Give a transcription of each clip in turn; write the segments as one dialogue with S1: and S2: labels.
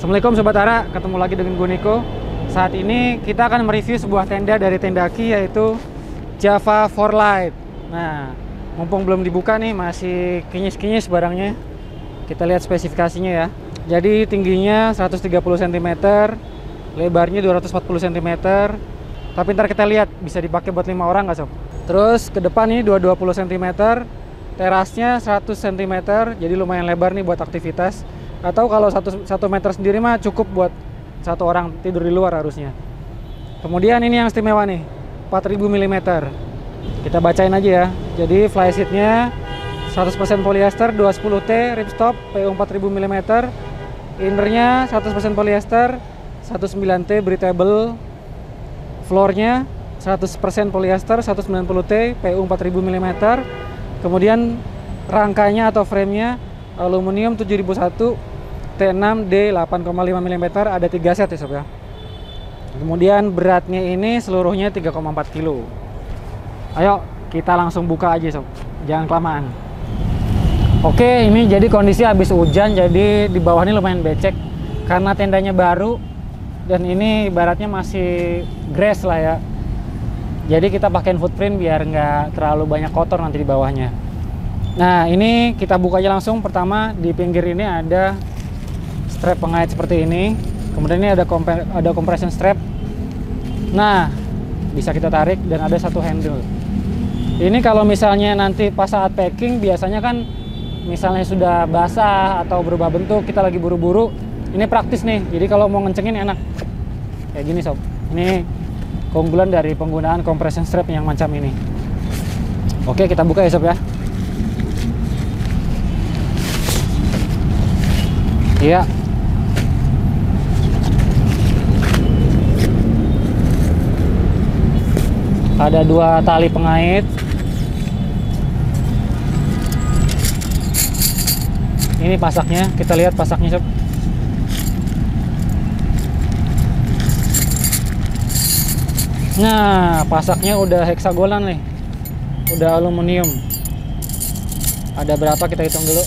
S1: Assalamualaikum Sobat Ara, ketemu lagi dengan gue Niko. Saat ini kita akan mereview sebuah tenda dari Tendaki, yaitu Java 4Lite. Nah, mumpung belum dibuka nih, masih kinyis-kinyis barangnya. Kita lihat spesifikasinya ya. Jadi tingginya 130 cm, lebarnya 240 cm. Tapi ntar kita lihat bisa dipakai buat 5 orang nggak Sob? Terus ke depan ini 220 cm, terasnya 100 cm, jadi lumayan lebar nih buat aktivitas. Atau kalau 1 meter sendiri mah cukup buat satu orang tidur di luar harusnya. Kemudian ini yang istimewa nih, 4000 mm. Kita bacain aja ya. Jadi flyseatnya 100% polyester 210T ripstop PU 4000 mm. Innernya 100% polyester 19T breathable. Floornya 100% polyester 190T PU 4000 mm. Kemudian rangkanya atau framenya aluminium 7001 T6D 8,5 mm, ada 3 set ya Sob ya. Kemudian beratnya ini seluruhnya 3,4 kilo. Ayo kita langsung buka aja Sob, jangan kelamaan. Oke, ini jadi kondisi habis hujan, jadi di bawah ini lumayan becek karena tendanya baru dan ini ibaratnya masih grass lah ya. Jadi kita pakein footprint biar nggak terlalu banyak kotor nanti di bawahnya. Nah, ini kita buka aja langsung. Pertama di pinggir ini ada strap pengait seperti ini. Kemudian ini ada compression strap. Nah, bisa kita tarik dan ada satu handle. Ini kalau misalnya nanti pas saat packing, biasanya kan misalnya sudah basah atau berubah bentuk, kita lagi buru-buru, ini praktis nih. Jadi kalau mau ngencengin enak kayak gini Sob. Ini keunggulan dari penggunaan compression strap yang macam ini. Oke, kita buka ya Sob ya. Iya. Ada 2 tali pengait. Ini pasaknya, kita lihat pasaknya Sob. Nah, pasaknya udah heksagonal nih. Udah aluminium. Ada berapa kita hitung dulu?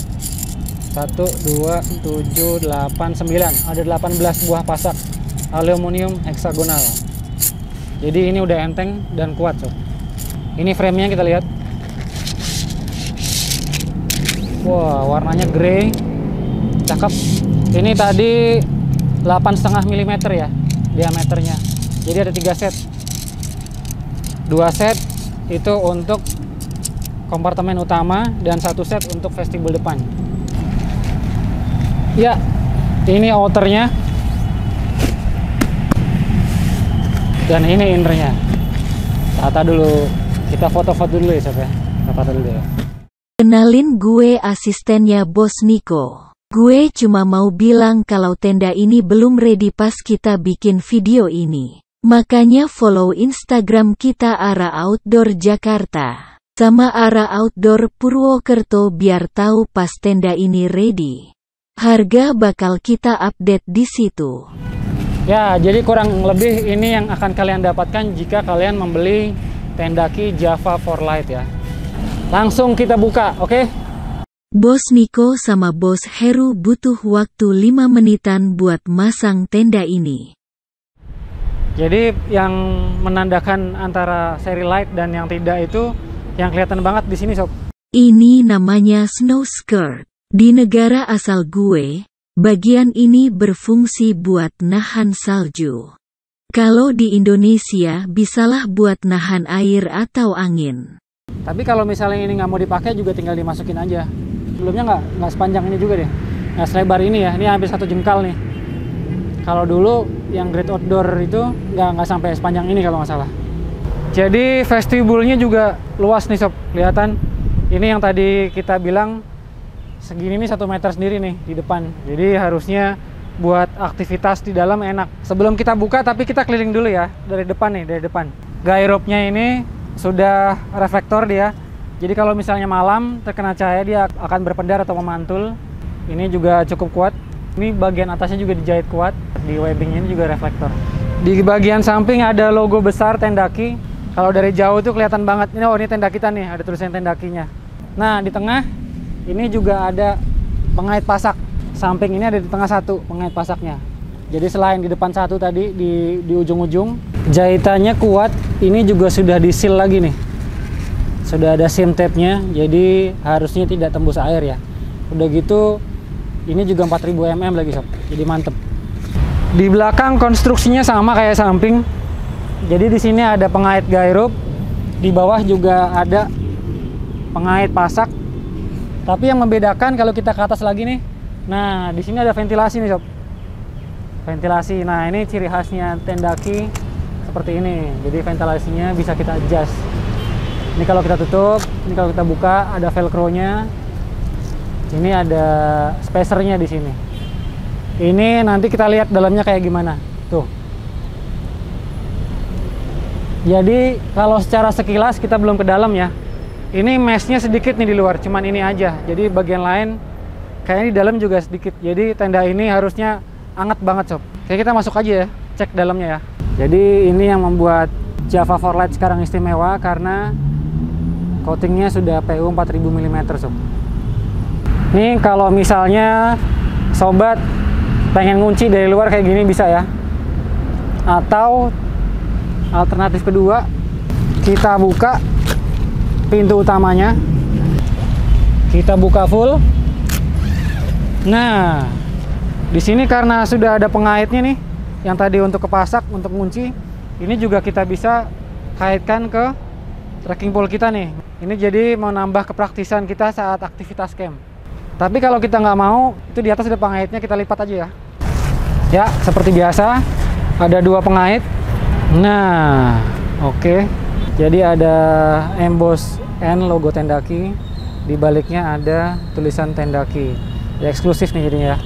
S1: 1, 2, 7, 8, 9. Ada 18 buah pasak aluminium heksagonal. Jadi ini udah enteng dan kuat Sob. Ini framenya kita lihat. Wah, warnanya grey, cakep. Ini tadi 8,5 mm ya diameternya. Jadi ada 3 set. 2 set itu untuk kompartemen utama dan 1 set untuk vestibul depan. Ya, ini outernya dan ini innernya. Tata dulu, kita foto-foto dulu ya Sob ya. Kita foto dulu ya.
S2: Kenalin, gue asistennya Bos Niko. Gue cuma mau bilang kalau tenda ini belum ready pas kita bikin video ini. Makanya follow Instagram kita Ara Outdoor Jakarta sama Ara Outdoor Purwokerto biar tahu pas tenda ini ready. Harga bakal kita update di situ.
S1: Ya, jadi kurang lebih ini yang akan kalian dapatkan jika kalian membeli Tendaki Java 4Lite ya. Langsung kita buka, oke?
S2: Bos Niko sama Bos Heru butuh waktu 5 menitan buat masang tenda ini.
S1: Jadi yang menandakan antara seri light dan yang tidak itu yang kelihatan banget di sini Sob.
S2: Ini namanya snow skirt. Di negara asal gue, bagian ini berfungsi buat nahan salju. Kalau di Indonesia bisalah buat nahan air atau angin.
S1: Tapi kalau misalnya ini nggak mau dipakai juga tinggal dimasukin aja. Sebelumnya nggak sepanjang ini juga deh. Nggak selebar ini ya. Ini hampir 1 jengkal nih. Kalau dulu yang Great Outdoor itu nggak sampai sepanjang ini kalau nggak salah. Jadi vestibulnya juga luas nih Sob. Kelihatan. Ini yang tadi kita bilang segini nih 1 meter sendiri nih di depan. Jadi harusnya buat aktivitas di dalam enak. Sebelum kita buka tapi kita keliling dulu ya dari depan nih, dari depan. Guy rope-nya ini sudah reflektor dia. Jadi kalau misalnya malam terkena cahaya dia akan berpedar atau memantul. Ini juga cukup kuat. Ini bagian atasnya juga dijahit kuat. Di webbingnya ini juga reflektor. Di bagian samping ada logo besar Tendaki. Kalau dari jauh tuh kelihatan banget. Ini, oh ini tenda kita nih, ada tulisan Tendakinya. Nah di tengah ini juga ada pengait pasak. Samping ini ada di tengah 1 pengait pasaknya. Jadi selain di depan satu tadi di ujung-ujung, jahitannya kuat. Ini juga sudah di seal lagi nih. Sudah ada seam tape-nya, jadi harusnya tidak tembus air ya. Udah gitu, ini juga 4000 mm lagi sob, jadi mantep. Di belakang konstruksinya sama kayak samping. Jadi di sini ada pengait guy rope, di bawah juga ada pengait pasak. Tapi yang membedakan kalau kita ke atas lagi nih, nah di sini ada ventilasi nih sob. Ventilasi, nah ini ciri khasnya Tendaki seperti ini. Jadi ventilasinya bisa kita adjust. Ini kalau kita tutup, ini kalau kita buka ada velcro-nya. Ini ada spacernya di sini. Ini nanti kita lihat dalamnya kayak gimana. Tuh. Jadi kalau secara sekilas kita belum ke dalam ya. Ini mesh-nya sedikit nih di luar, cuman ini aja. Jadi bagian lain kayaknya di dalam juga sedikit. Jadi tenda ini harusnya anget banget sob. Kayak kita masuk aja ya, cek dalamnya ya. Jadi ini yang membuat Java 4Lite sekarang istimewa karena coatingnya sudah PU 4000 mm sob. Ini kalau misalnya sobat pengen ngunci dari luar kayak gini bisa ya. Atau alternatif kedua, kita buka pintu utamanya, kita buka full. Nah, di sini karena sudah ada pengaitnya nih, yang tadi untuk kepasak, untuk ngunci, ini juga kita bisa kaitkan ke trekking pole kita nih. Ini jadi mau nambah kepraktisan kita saat aktivitas camp. Tapi kalau kita nggak mau, itu di atas ada pengaitnya, kita lipat aja ya. Ya, seperti biasa, ada dua pengait. Nah, oke. Jadi ada emboss N logo Tendaki. Di baliknya ada tulisan Tendaki. Ya, eksklusif nih jadinya ya.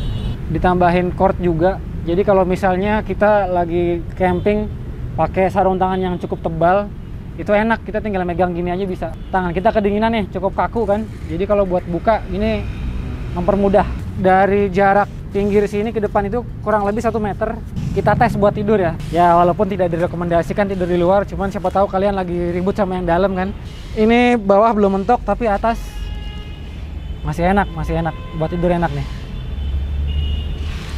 S1: Ditambahin cord juga. Jadi kalau misalnya kita lagi camping pakai sarung tangan yang cukup tebal, itu enak, kita tinggal megang gini aja bisa. Tangan kita kedinginan nih, cukup kaku kan. Jadi kalau buat buka ini mempermudah. Dari jarak pinggir sini ke depan itu kurang lebih 1 meter. Kita tes buat tidur ya. Ya walaupun tidak direkomendasikan tidur di luar, cuman siapa tahu kalian lagi ribut sama yang dalam kan. Ini bawah belum mentok tapi atas masih enak buat tidur enak nih.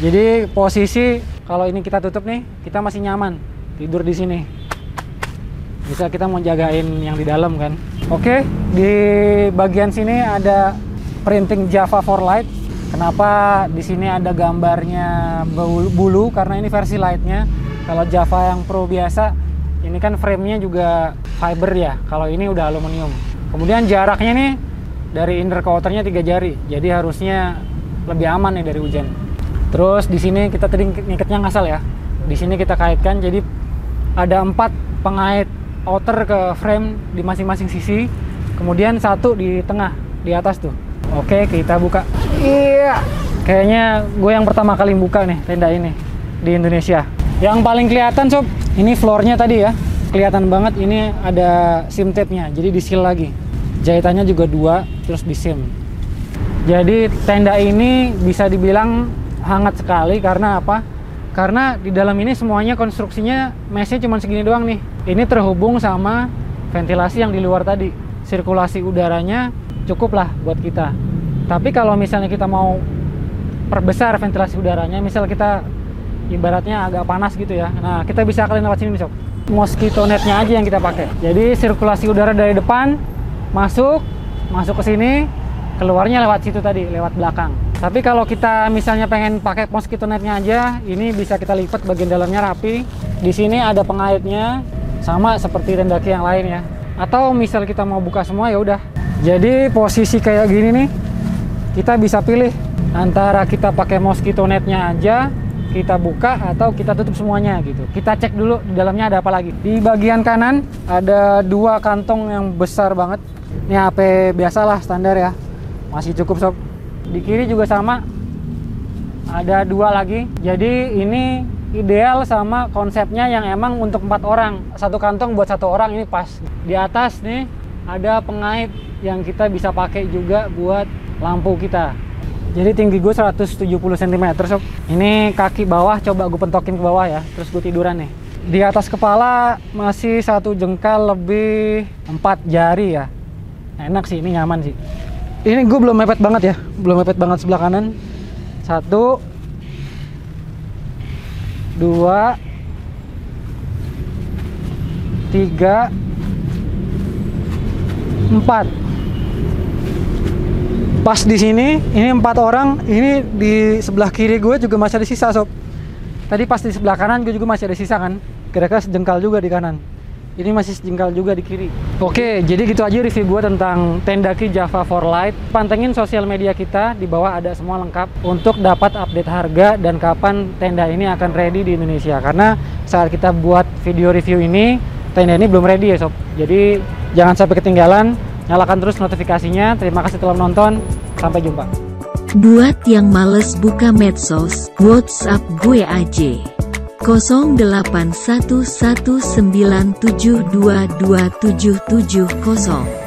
S1: Jadi posisi kalau ini kita tutup nih, kita masih nyaman tidur di sini. Bisa kita mau jagain yang di dalam kan. Oke, di bagian sini ada printing Java 4Lite. Kenapa di sini ada gambarnya bulu? Karena ini versi Lite-nya. Kalau Java yang Pro biasa, ini kan frame-nya juga fiber ya. Kalau ini udah aluminium. Kemudian jaraknya nih dari inner ke outer-nya 3 jari. Jadi harusnya lebih aman nih dari hujan. Terus di sini kita tadi ngikatnya ngasal ya. Di sini kita kaitkan. Jadi ada 4 pengait outer ke frame di masing-masing sisi, kemudian 1 di tengah di atas tuh. Oke, kita buka. Iya, kayaknya gue yang pertama kali buka nih tenda ini di Indonesia. Yang paling kelihatan sob, ini floornya tadi ya, kelihatan banget. Ini ada seam tape-nya, jadi di seal lagi. Jahitannya juga 2, terus di seam. Jadi tenda ini bisa dibilang hangat sekali karena apa? Karena di dalam ini semuanya konstruksinya mesh-nya cuma segini doang nih. Ini terhubung sama ventilasi yang di luar tadi. Sirkulasi udaranya cukup lah buat kita. Tapi kalau misalnya kita mau perbesar ventilasi udaranya, misal kita ibaratnya agak panas gitu ya. Nah, kita bisa kalian lewat sini sob. Mosquito net-nya aja yang kita pakai. Jadi sirkulasi udara dari depan masuk ke sini, keluarnya lewat situ tadi, lewat belakang. Tapi kalau kita misalnya pengen pakai mosquito net-nya aja, ini bisa kita lipat bagian dalamnya rapi. Di sini ada pengaitnya, sama seperti Tendaki yang lain ya. Atau misal kita mau buka semua ya udah. Jadi posisi kayak gini nih, kita bisa pilih antara kita pakai mosquito net-nya aja, kita buka atau kita tutup semuanya gitu. Kita cek dulu di dalamnya ada apa lagi. Di bagian kanan ada 2 kantong yang besar banget. Ini HP biasalah standar ya, masih cukup sob. Di kiri juga sama, ada 2 lagi. Jadi ini ideal sama konsepnya yang emang untuk 4 orang. 1 kantong buat 1 orang, ini pas. Di atas nih ada pengait yang kita bisa pakai juga buat lampu kita. Jadi tinggi gue 170 cm sob. Ini kaki bawah, coba gue pentokin ke bawah ya, terus gue tiduran nih. Di atas kepala masih 1 jengkal lebih 4 jari ya. Enak sih, ini nyaman sih. Ini gue belum mepet banget ya, belum mepet banget sebelah kanan. 1, 2, 3, 4. Pas di sini, ini 4 orang. Ini di sebelah kiri gue juga masih ada sisa, sob. Tadi pas di sebelah kanan gue juga masih ada sisa kan. Kira-kira sejengkal juga di kanan. Ini masih sejengkal juga di kiri. Oke, jadi gitu aja review gue tentang Tendaki Java 4 Lite. Pantengin sosial media kita, di bawah ada semua lengkap untuk dapat update harga dan kapan tenda ini akan ready di Indonesia. Karena saat kita buat video review ini, tenda ini belum ready ya, sob. Jadi jangan sampai ketinggalan. Nyalakan terus notifikasinya. Terima kasih telah menonton. Sampai jumpa.
S2: Buat yang males buka medsos, WhatsApp gue aja. 081197222770.